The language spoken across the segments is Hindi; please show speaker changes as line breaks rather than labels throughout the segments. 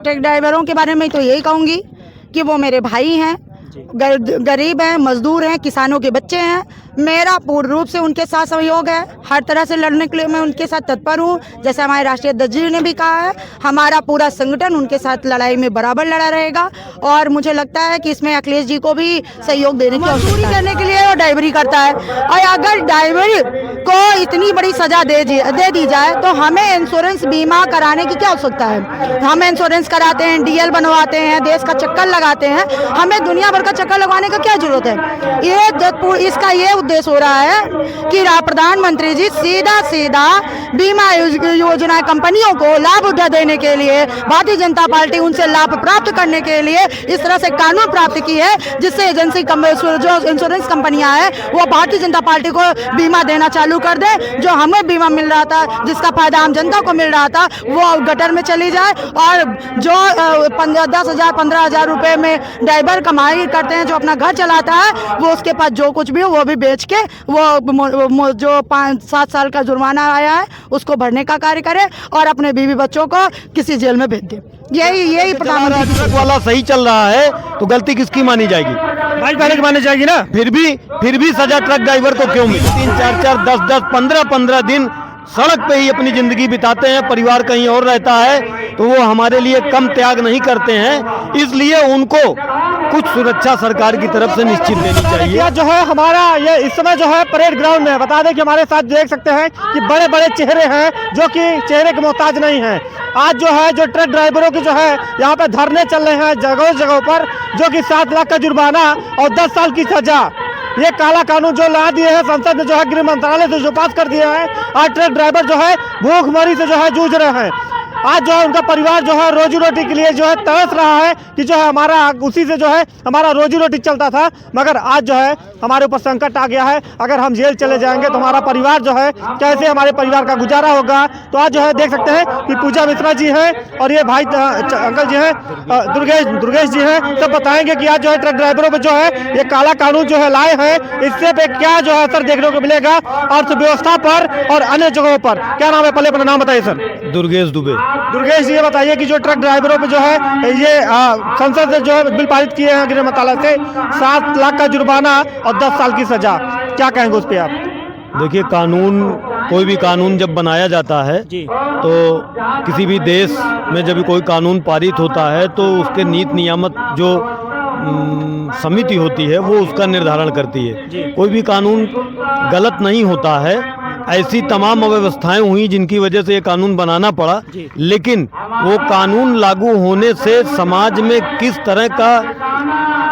ट्रक ड्राइवरों के बारे में तो यही कहूँगी कि वो मेरे भाई हैं, गरीब हैं, मजदूर हैं, किसानों के बच्चे हैं। मेरा पूर्ण रूप से उनके साथ सहयोग है। हर तरह से लड़ने के लिए मैं उनके साथ तत्पर हूँ। जैसे हमारे राष्ट्रीय अध्यक्ष जी ने भी कहा है, हमारा पूरा संगठन उनके साथ लड़ाई में बराबर लड़ा रहेगा। और मुझे लगता है कि इसमें अखिलेश जी को भी सहयोग देने की मजदूरी करने के लिए वो ड्राइवरी करता है। और अगर ड्राइवरी को इतनी बड़ी सजा दे दी जाए तो हमें इंश्योरेंस बीमा कराने की क्या आवश्यकता है। हम इंश्योरेंस कराते हैं, DL बनवाते हैं, देश का चक्कर लगाते हैं, हमें दुनिया भर का चक्कर लगवाने का क्या जरूरत है। इसका ये उद्देश्य हो रहा है कि प्रधानमंत्री जी सीधा बीमा योजना कंपनियों को लाभ उठा देने के लिए भारतीय जनता पार्टी उनसे लाभ प्राप्त करने के लिए इस तरह से कानून प्राप्त की है, जिससे एजेंसी जो इंश्योरेंस कंपनियां हैं वो भारतीय जनता पार्टी को बीमा देना चालू कर दे। जो हमें बीमा मिल रहा था, जिसका फायदा आम जनता को मिल रहा था, वो गटर में चली जाए। और जो 10,000 15,000 रुपए में ड्राइवर कमाई करते हैं, जो अपना घर चलाता है, वो उसके पास जो कुछ भी हो वो भी बेच के वो जो 5-7 साल का जुर्माना आया है उसको भरने का कार्य करे और अपने बीवी बच्चों को किसी जेल में भेज दे। यही प्रधानमंत्री।
ट्रक वाला सही चल रहा है तो गलती किसकी मानी जाएगी?
भाई पहले की मानी जाएगी ना।
फिर भी सजा ट्रक ड्राइवर को क्यों मिली? 3-4, 10-10, 15-15 दिन सड़क पे ही अपनी जिंदगी बिताते हैं, परिवार कहीं और रहता है, तो वो हमारे लिए कम त्याग नहीं करते हैं। इसलिए उनको कुछ सुरक्षा सरकार की तरफ से निश्चित देनी चाहिए।
जो है हमारा ये इस समय जो है परेड ग्राउंड में बता दें कि हमारे साथ देख सकते हैं कि बड़े बड़े चेहरे हैं जो कि चेहरे के मोहताज नहीं हैं। आज जो है जो ट्रक ड्राइवरों की जो है यहाँ पे धरने चल रहे हैं जगहों पर, जो कि 7 लाख का जुर्माना और 10 साल की सजा, ये काला कानून जो ला दिए हैं संसद ने, जो है गृह मंत्रालय से जो पास कर दिया है। आज ट्रक ड्राइवर जो है भूखमरी से जो है जूझ रहे हैं। आज जो है उनका परिवार जो है रोजी रोटी के लिए जो है तरस रहा है कि जो है हमारा उसी से जो है हमारा रोजी रोटी चलता था, मगर आज जो है हमारे ऊपर संकट आ गया है। अगर हम जेल चले जाएंगे तो हमारा परिवार जो है कैसे हमारे परिवार का गुजारा होगा। तो आज जो है देख सकते हैं कि पूजा मिश्रा जी हैं और ये भाई अंकल जी हैं, दुर्गेश जी हैं, सब बताएंगे कि आज जो है ट्रक ड्राइवरों पर जो है ये काला कानून जो है लाए हैं, इससे पे क्या जो है असर देखने को मिलेगा अर्थव्यवस्था पर और अन्य जगहों पर। क्या नाम है? पहले अपना नाम बताइए सर।
दुर्गेश दुबे।
दुर्गेश जी ये बताइए कि जो ट्रक ड्राइवरों पे जो है ये संसद से जो है बिल पारित किए हैं गृह मंत्रालय से, 7 लाख का जुर्माना और 10 साल की सजा, क्या कहेंगे उस पे आप?
देखिए, कोई भी कानून जब बनाया जाता है तो किसी भी देश में जब कोई कानून पारित होता है तो उसके नीति नियामक जो समिति होती है वो उसका निर्धारण करती है। कोई भी कानून गलत नहीं होता है, ऐसी तमाम अव्यवस्थाएं हुई जिनकी वजह से ये कानून बनाना पड़ा, लेकिन वो कानून लागू होने से समाज में किस तरह का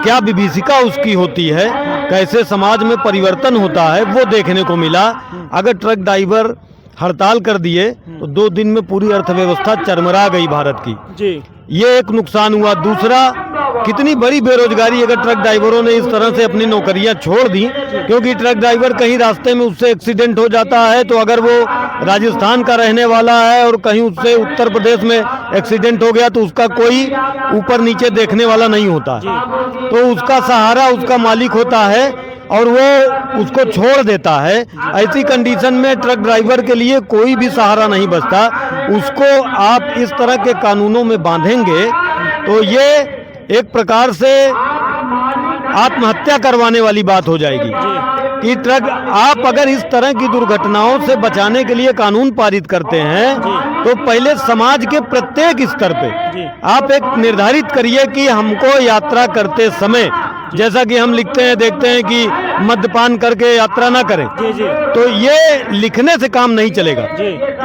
क्या विभीषिका उसकी होती है, कैसे समाज में परिवर्तन होता है, वो देखने को मिला। अगर ट्रक ड्राइवर हड़ताल कर दिए तो 2 दिन में पूरी अर्थव्यवस्था चरमरा गई भारत की। ये एक नुकसान हुआ। दूसरा, कितनी बड़ी बेरोजगारी अगर ट्रक ड्राइवरों ने इस तरह से अपनी नौकरियां छोड़ दी, क्योंकि ट्रक ड्राइवर कहीं रास्ते में उससे एक्सीडेंट हो जाता है तो अगर वो राजस्थान का रहने वाला है और कहीं उससे उत्तर प्रदेश में एक्सीडेंट हो गया तो उसका कोई ऊपर नीचे देखने वाला नहीं होता, तो उसका सहारा उसका मालिक होता है और वो उसको छोड़ देता है। ऐसी कंडीशन में ट्रक ड्राइवर के लिए कोई भी सहारा नहीं बचता। उसको आप इस तरह के कानूनों में बांधेंगे तो ये एक प्रकार से आत्महत्या करवाने वाली बात हो जाएगी कि ट्रक आप अगर इस तरह की दुर्घटनाओं से बचाने के लिए कानून पारित करते हैं तो पहले समाज के प्रत्येक स्तर पे आप एक निर्धारित करिए कि हमको यात्रा करते समय, जैसा कि हम लिखते हैं देखते हैं कि मद्यपान करके यात्रा ना करें, तो ये लिखने से काम नहीं चलेगा।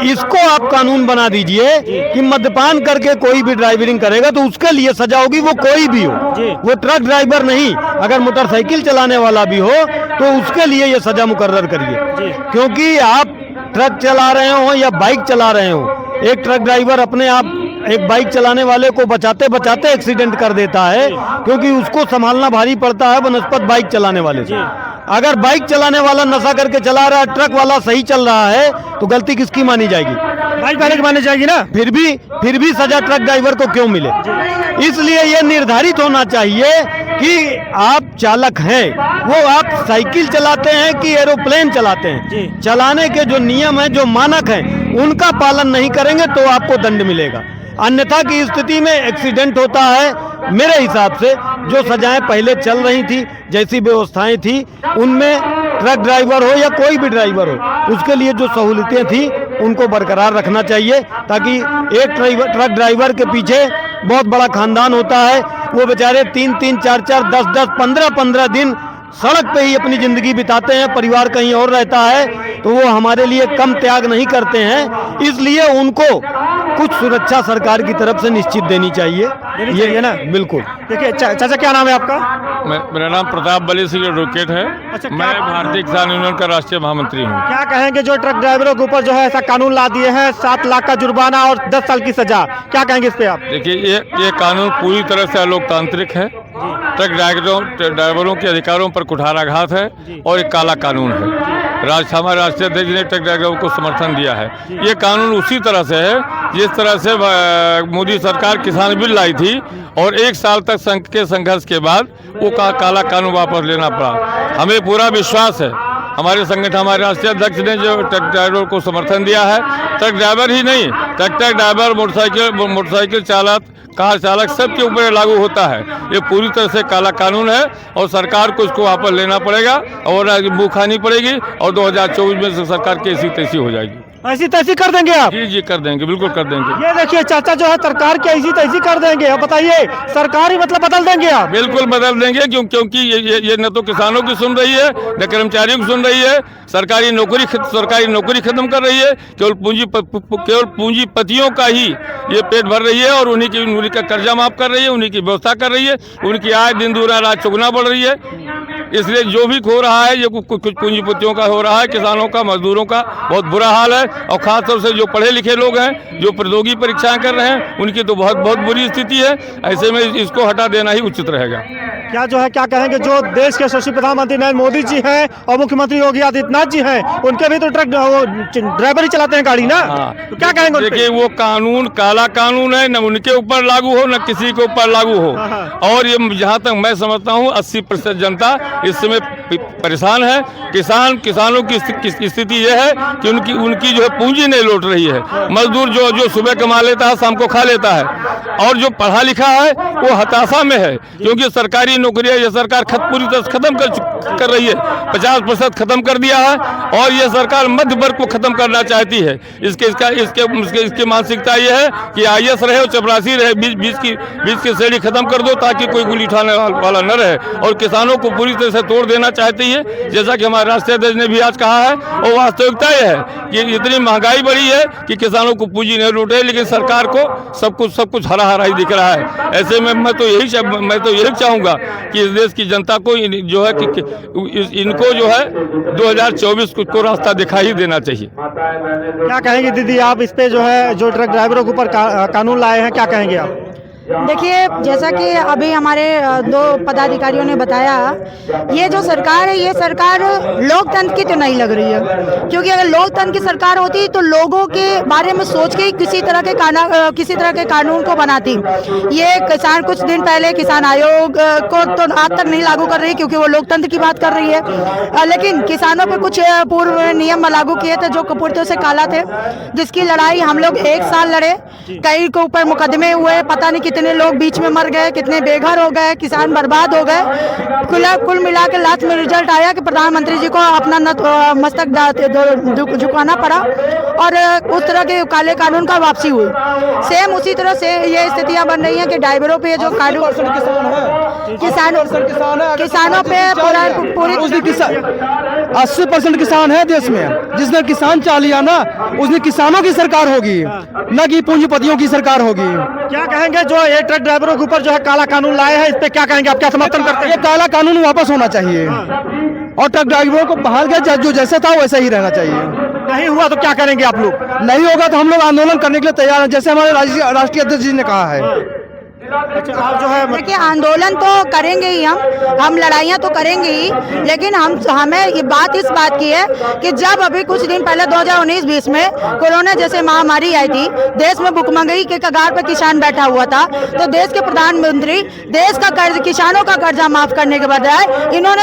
इसको आप कानून बना दीजिए कि मद्यपान करके कोई भी ड्राइविंग करेगा तो उसके लिए सजा होगी, वो कोई भी हो, वो ट्रक ड्राइवर नहीं, अगर मोटरसाइकिल चलाने वाला भी हो तो उसके लिए ये सजा मुकर्रर करिए। क्योंकि आप ट्रक चला रहे हो या बाइक चला रहे हो, एक ट्रक ड्राइवर अपने आप एक बाइक चलाने वाले को बचाते बचाते एक्सीडेंट कर देता है, क्योंकि उसको संभालना भारी पड़ता है बनस्पत बाइक चलाने वाले से। अगर बाइक चलाने वाला नशा करके चला रहा है, ट्रक वाला सही चल रहा है, तो गलती किसकी मानी जाएगी?
बाइक वाले की मानी जाएगी ना।
फिर भी सजा ट्रक ड्राइवर को क्यों मिले? इसलिए ये निर्धारित होना चाहिए कि आप चालक हैं, वो आप साइकिल चलाते हैं कि एरोप्लेन चलाते हैं, चलाने के जो नियम हैं, जो मानक हैं, उनका पालन नहीं करेंगे तो आपको दंड मिलेगा। अन्यथा की स्थिति में एक्सीडेंट होता है। मेरे हिसाब से जो सजाएं पहले चल रही थी, जैसी व्यवस्थाएं थी, उनमें ट्रक ड्राइवर हो या कोई भी ड्राइवर हो, उसके लिए जो सहूलियतें थी उनको बरकरार रखना चाहिए, ताकि एक ट्रक ड्राइवर के पीछे बहुत बड़ा खानदान होता है। वो बेचारे 3-3, 4-4, 10-10, 15-15 दिन सड़क पे ही अपनी जिंदगी बिताते हैं, परिवार कहीं और रहता है, तो वो हमारे लिए कम त्याग नहीं करते हैं। इसलिए उनको कुछ सुरक्षा सरकार की तरफ से निश्चित देनी चाहिए। ये है ना, बिल्कुल।
देखिए चाचा, क्या नाम है आपका?
मेरा नाम प्रताप बली सिंह एडवोकेट है।
अच्छा,
मैं भारतीय किसान यूनियन का राष्ट्रीय महामंत्री हूँ।
क्या कहेंगे जो ट्रक ड्राइवरों के ऊपर जो है ऐसा कानून ला दिए हैं, 7 लाख का जुर्माना और 10 साल की सजा, क्या कहेंगे इस पे आप?
देखिए, ये कानून पूरी तरह से अलोकतांत्रिक है। ट्रक ड्राइवरों के अधिकारों पर कुठाराघात है और एक काला कानून है। हमारे राष्ट्रीय अध्यक्ष ने ट्रक ड्राइवरों को समर्थन दिया है। ये कानून उसी तरह से है जिस तरह से मोदी सरकार किसान बिल लाई थी और 1 साल तक के संघर्ष के बाद वो काला कानून वापस लेना पड़ा। हमें पूरा विश्वास है, हमारे संगठन, हमारे राष्ट्रीय अध्यक्ष ने जो ट्रक ड्राइवर को समर्थन दिया है, ट्रक ड्राइवर ही नहीं, ट्रैक्टर ड्राइवर, मोटरसाइकिल चालक, कार चालक, सबके ऊपर लागू होता है। ये पूरी तरह से काला कानून है और सरकार को इसको वापस लेना पड़ेगा और मुँह खानी पड़ेगी और 2024 में सरकार की ऐसी तैसी हो जाएगी।
ऐसी तैसी कर देंगे आप?
जी कर देंगे, बिल्कुल कर देंगे।
ये देखिए चाचा जो है सरकार की ऐसी तैसी कर देंगे। अब बताइए, सरकार ही मतलब बदल देंगे आप?
बिल्कुल बदल देंगे, क्योंकि ये न तो किसानों की सुन रही है, न कर्मचारियों की सुन रही है। सरकारी नौकरी खत्म कर रही है। केवल पूंजीपतियों का ही ये पेट भर रही है और उन्हीं का कर्जा माफ कर रही है, उन्हीं की व्यवस्था कर रही है। उनकी आय दिन दूना रात चौगुना बढ़ रही है। इसलिए जो भी हो रहा है ये कुछ पूंजीपतियों का हो रहा है, किसानों का, मजदूरों का बहुत बुरा हाल है। और खासतौर से जो पढ़े लिखे लोग हैं, जो प्रतियोगी परीक्षाएं कर रहे हैं, उनकी तो बहुत बुरी स्थिति है। ऐसे में इसको हटा देना ही उचित रहेगा।
क्या कहेंगे जो देश के यशस्वी प्रधानमंत्री नरेंद्र मोदी जी हैं और मुख्यमंत्री योगी आदित्यनाथ जी हैं, उनके भी तो ट्रक ड्राइवर ही चलाते हैं गाड़ी ना? तो क्या कहेंगे?
देखिए, वो कानून काला कानून है, न उनके ऊपर लागू हो न किसी के ऊपर लागू हो। और ये जहाँ तक मैं समझता हूँ 80% जनता इस समय परेशान है। किसानों की स्थिति यह है कि उनकी जो है पूंजी नहीं लौट रही है। मजदूर जो सुबह कमा लेता है, शाम को खा लेता है, और जो पढ़ा लिखा है वो हताशा में है, क्योंकि सरकारी नौकरियां ये सरकार पूरी तरह खत्म कर रही है। 50% खत्म कर दिया है और ये सरकार मध्य वर्ग को खत्म करना चाहती है। इसकी मानसिकता ये है कि IAS रहे और चपरासी रहे, बीच की श्रेणी खत्म कर दो ताकि कोई गोली उठाने वाला न रहे, और किसानों को पूरी तरह से तोड़ देना चाहती है। जैसा कि हमारे राष्ट्रीय अध्यक्ष ने भी आज कहा है, और वास्तविकता यह है कि इतनी महंगाई बढ़ी है कि किसानों को पूंजी नहीं लूट रही, लेकिन सरकार को सब कुछ हरा हरा ही दिख रहा है। ऐसे में मैं तो यही चाहूँगा कि इस देश की जनता को जो है कि इनको जो है 2024 को रास्ता दिखाई देना चाहिए।
क्या कहेंगे दीदी आप इस पे, जो है जो ट्रक ड्राइवरों के ऊपर कानून लाए हैं, क्या कहेंगे आप?
देखिए, जैसा कि अभी हमारे 2 पदाधिकारियों ने बताया, ये जो सरकार है, ये सरकार लोकतंत्र की तो नहीं लग रही है, क्योंकि अगर लोकतंत्र की सरकार होती तो लोगों के बारे में सोच के ही किसी तरह के कानून को बनाती। ये किसान कुछ दिन पहले किसान आयोग को तो आज तक नहीं लागू कर रही, क्योंकि वो लोकतंत्र की बात कर रही है, लेकिन किसानों पे कुछ पूर्व नियम लागू किए थे जो कपूरतों से काला थे, जिसकी लड़ाई हम लोग 1 साल लड़े। कई के ऊपर मुकदमे हुए, पता नहीं कितने लोग बीच में मर गए, कितने बेघर हो गए, किसान बर्बाद हो गए। कुल मिला के लास्ट में रिजल्ट आया कि प्रधानमंत्री जी को अपना मस्तक झुकाना पड़ा और उस तरह के काले कानून का वापसी हुई। सेम उसी तरह से ये स्थितियां बन रही हैं कि ड्राइवरों पे जो कानून, किसानों पे पूरी
80% किसान है देश में। जिसने किसान चाह लिया ना, उसने किसानों की सरकार होगी, न कि पूंजीपतियों की सरकार होगी।
क्या कहेंगे जो ये ट्रक ड्राइवरों के ऊपर जो है काला कानून लाए हैं, इस पे क्या कहेंगे आप? क्या समर्थन करते हैं?
ये काला कानून वापस होना चाहिए और ट्रक ड्राइवरों को बहाल कर जो जैसा था वैसा ही रहना चाहिए।
नहीं हुआ तो क्या करेंगे आप लोग?
नहीं होगा तो हम लोग आंदोलन करने के लिए तैयार हैं, जैसे हमारे राष्ट्रीय अध्यक्ष जी ने कहा है।
अच्छा, आप जो है
देखिए आंदोलन तो करेंगे ही, हम लड़ाइयाँ तो करेंगे ही, लेकिन हमें ये बात इस बात की है कि जब अभी कुछ दिन पहले 2019-20 में कोरोना जैसे महामारी आई थी, देश में भुखमरी के कगार पर किसान बैठा हुआ था, तो देश के प्रधानमंत्री देश का कर्ज, किसानों का कर्जा माफ करने के बजाय इन्होंने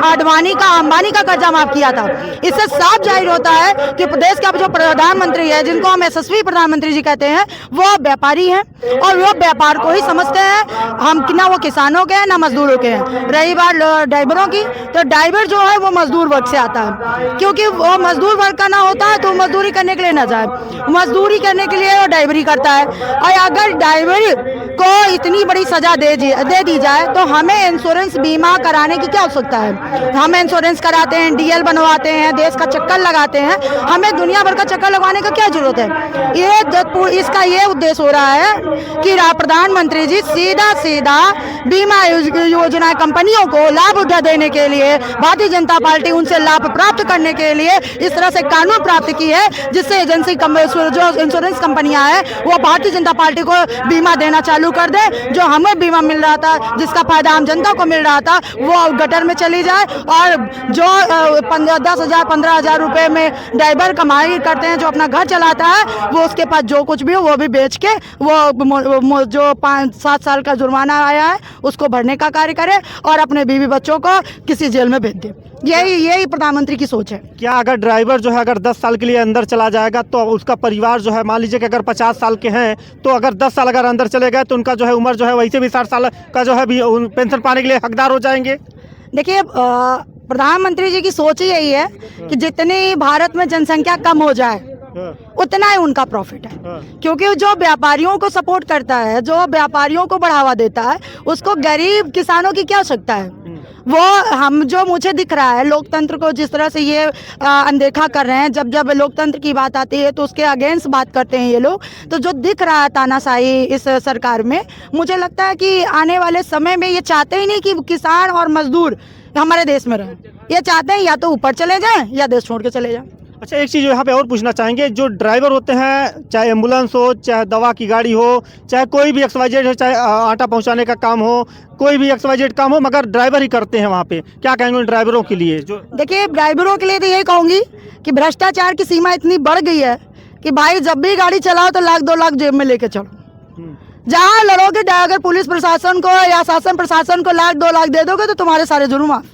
अडवाणी का, अंबानी का कर्जा माफ किया था। इससे साफ जाहिर होता है कि देश का जो प्रधानमंत्री है, जिनको हम यशस्वी प्रधानमंत्री जी कहते हैं, वो व्यापारी हैं और वो व्यापार को ही समझते हैं। हम ना वो किसानों के हैं ना मजदूरों के हैं। रही बात ड्राइवरों की, तो ड्राइवर जो है वो मजदूर वर्ग से आता है, क्योंकि वो मजदूर वर्ग का ना होता है तो मजदूरी करने के लिए ना जाए, मजदूरी करने के लिए वो ड्राइवरी करता है। और अगर ड्राइवर को इतनी बड़ी सजा दे दी जाए तो हमें इंश्योरेंस बीमा कराने की क्या आवश्यकता है? हम इंश्योरेंस कराते हैं, डीएल बनवाते हैं, देश का चक्कर लगाते हैं, हमें दुनिया भर का चक्कर लगवाने का क्या जरूरत है? इसका ये उद्देश्य हो रहा है कि प्रधानमंत्री जी सीधा बीमा योजना कंपनियों को लाभ उठा देने के लिए, भारतीय जनता पार्टी उनसे लाभ प्राप्त करने के लिए इस तरह से कानून प्राप्त की है, जिससे एजेंसी जो इंश्योरेंस कंपनियां हैं वो भारतीय जनता पार्टी को बीमा देना चालू कर दे। जो हमें बीमा मिल रहा था, जिसका फायदा आम जनता को मिल रहा था, वो गटर में चली जाए। और जो 10,000 15,000 रुपए में ड्राइवर कमाई करते हैं, जो अपना घर चलाता है, वो उसके पास जो कुछ भी हो वो भी बेच के वो जो 5-7 साल का जुर्माना आया है उसको भरने का कार्य करे और अपने बीवी बच्चों को किसी जेल में भेज दे। यही प्रधानमंत्री की सोच है।
क्या अगर ड्राइवर जो है अगर 10 साल के लिए अंदर चला जाएगा तो उसका परिवार जो है, मान लीजिए कि अगर 50 साल के हैं तो अगर 10 साल अगर अंदर चले गए तो उनका जो है उम्र जो है वैसे भी 60 साल का जो है भी पेंशन पाने के लिए हकदार हो जाएंगे?
देखिए प्रधानमंत्री जी की सोच ही यही है कि जितनी भारत में जनसंख्या कम हो जाए उतना ही उनका प्रॉफिट है, क्योंकि जो व्यापारियों को सपोर्ट करता है, जो व्यापारियों को बढ़ावा देता है, उसको गरीब किसानों की क्या आवश्यकता है? वो हम जो मुझे दिख रहा है लोकतंत्र को जिस तरह से ये अनदेखा कर रहे हैं, जब लोकतंत्र की बात आती है तो उसके अगेंस्ट बात करते हैं ये लोग। तो जो दिख रहा है तानाशाही इस सरकार में, मुझे लगता है कि आने वाले समय में ये चाहते ही नहीं कि किसान और मजदूर हमारे देश में रहें। ये चाहते हैं या तो ऊपर चले जाएं या देश छोड़ के चले जाएं।
अच्छा, एक चीज़ यहाँ पे और पूछना चाहेंगे, जो ड्राइवर होते हैं, चाहे एम्बुलेंस हो, चाहे दवा की गाड़ी हो, चाहे कोई भी XYZ हो, चाहे आटा पहुँचाने का काम हो, कोई भी XYZ काम हो, मगर ड्राइवर ही करते हैं वहाँ पे, क्या कहेंगे उन ड्राइवरों के लिए? जो
देखिए ड्राइवरों के लिए तो यही कहूँगी कि भ्रष्टाचार की सीमा इतनी बढ़ गई है कि भाई जब भी गाड़ी चलाओ तो 1-2 लाख जेब में लेके चलो। जहाँ लड़ोगे, अगर पुलिस प्रशासन को या शासन प्रशासन को 1-2 लाख दे दोगे तो तुम्हारे सारे जुर्म माफ।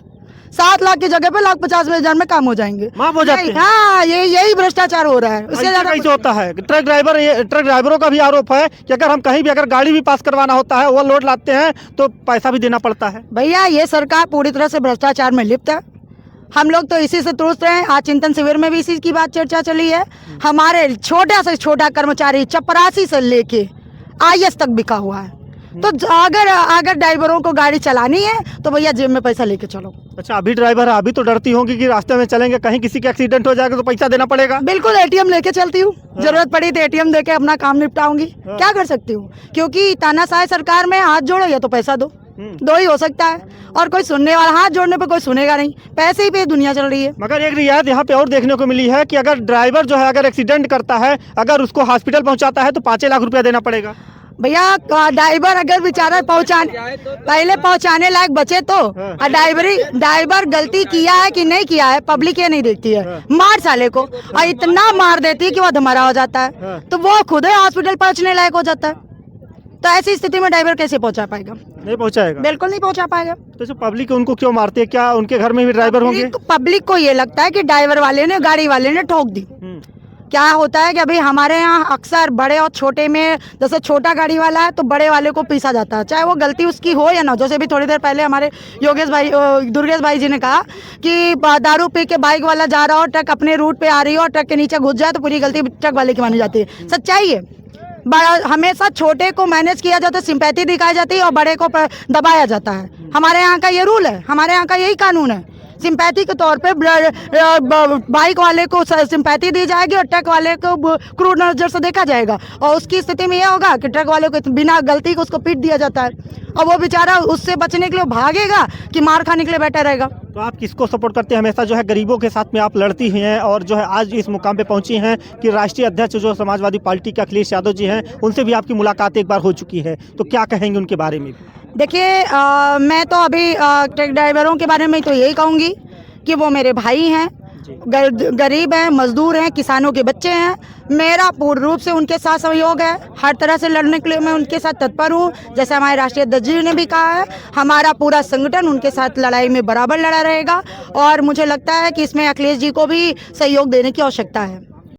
7 लाख की जगह पे 1,50,000 में काम हो जाएंगे,
माफ हो जाते हैं।
हाँ, यही भ्रष्टाचार हो रहा है। उससे ज्यादा
कैसे होता है? ट्रक ड्राइवरों का भी आरोप है कि अगर हम कहीं भी अगर गाड़ी भी पास करवाना होता है, ओवरलोड लाते हैं तो पैसा भी देना पड़ता है।
भैया ये सरकार पूरी तरह से भ्रष्टाचार में लिप्त है। हम लोग तो इसी से तुरस्त हैं। आज चिंतन शिविर में भी इसी की बात चर्चा चली है। हमारे छोटा से छोटा कर्मचारी चपरासी से लेके IAS तक बिका हुआ है। तो अगर ड्राइवरों को गाड़ी चलानी है तो भैया जेब में पैसा लेके चलो।
अच्छा, अभी ड्राइवर है, अभी तो डरती होंगी कि रास्ते में चलेंगे, कहीं किसी का एक्सीडेंट हो जाएगा तो पैसा देना पड़ेगा।
बिल्कुल, ATM लेके चलती हूँ। जरूरत पड़ी तो ATM देके अपना काम निपटाऊंगी। क्या कर सकती हूँ, क्योंकि तानाशाही सरकार में हाथ जोड़ो या तो पैसा दो ही हो सकता है। और कोई सुनने वाला, हाथ जोड़ने पे कोई सुनेगा नहीं, पैसे ही पे दुनिया चल रही है।
मगर एक रियायत यहाँ पे और देखने को मिली है कि अगर ड्राइवर जो है अगर एक्सीडेंट करता है, अगर उसको हॉस्पिटल पहुँचाता है तो 5 लाख रुपया देना पड़ेगा।
भैया ड्राइवर अगर बेचारा पहले पहुंचाने लायक बचे तो ड्राइवर गलती किया है कि नहीं किया है पब्लिक ये नहीं देखती है। मार साले को, और इतना मार देती है कि वो धमरा हो जाता है, तो वो खुद ही हॉस्पिटल पहुंचने लायक हो जाता है। तो ऐसी स्थिति में ड्राइवर कैसे पहुंचा पाएगा?
नहीं पहुंचाएगा,
बिल्कुल नहीं पहुंचा पाएगा।
तो पब्लिक उनको क्यों मारती है? क्या उनके घर में भी ड्राइवर होंगे?
पब्लिक को ये लगता है कि ड्राइवर वाले ने, गाड़ी वाले ने ठोक दी। क्या होता है कि अभी हमारे यहाँ अक्सर बड़े और छोटे में, जैसे छोटा गाड़ी वाला है तो बड़े वाले को पीसा जाता है, चाहे वो गलती उसकी हो या ना। जैसे भी थोड़ी देर पहले हमारे दुर्गेश भाई जी ने कहा कि दारू पी के बाइक वाला जा रहा हो, ट्रक अपने रूट पे आ रही हो और ट्रक के नीचे घुस जाए तो पूरी गलती ट्रक वाले की मानी जाती है। सच्चाई है, हमेशा छोटे को मैनेज किया जाता है, सिंपैथी दिखाई जाती है और बड़े को दबाया जाता है। हमारे यहाँ का ये रूल है, हमारे यहाँ का यही कानून है। सिंपैथी के तौर पे बाइक वाले को सिंपैथी दी जाएगी और ट्रक वाले को क्रूर नजर से देखा जाएगा, और उसकी स्थिति में यह होगा कि ट्रक वाले को बिना गलती के उसको पीट दिया जाता है और वो बेचारा उससे बचने के लिए भागेगा कि मार खाने के लिए बैठा रहेगा।
तो आप किसको सपोर्ट करते हैं? हमेशा जो है गरीबों के साथ में आप लड़ती हुई हैं और जो है आज इस मुकाम पे पहुंची हैं कि राष्ट्रीय अध्यक्ष जो समाजवादी पार्टी के अखिलेश यादव जी हैं, उनसे भी आपकी मुलाकात एक बार हो चुकी है, तो क्या कहेंगे उनके बारे में?
देखिए मैं तो अभी ट्रक ड्राइवरों के बारे में तो यही कहूँगी कि वो मेरे भाई हैं, गरीब हैं, मजदूर हैं, किसानों के बच्चे हैं। मेरा पूर्ण रूप से उनके साथ सहयोग है, हर तरह से लड़ने के लिए मैं उनके साथ तत्पर हूँ। जैसे हमारे राष्ट्रीय अध्यक्ष जी ने भी कहा है, हमारा पूरा संगठन उनके साथ लड़ाई में बराबर लड़ा रहेगा और मुझे लगता है कि इसमें अखिलेश जी को भी सहयोग देने की आवश्यकता है।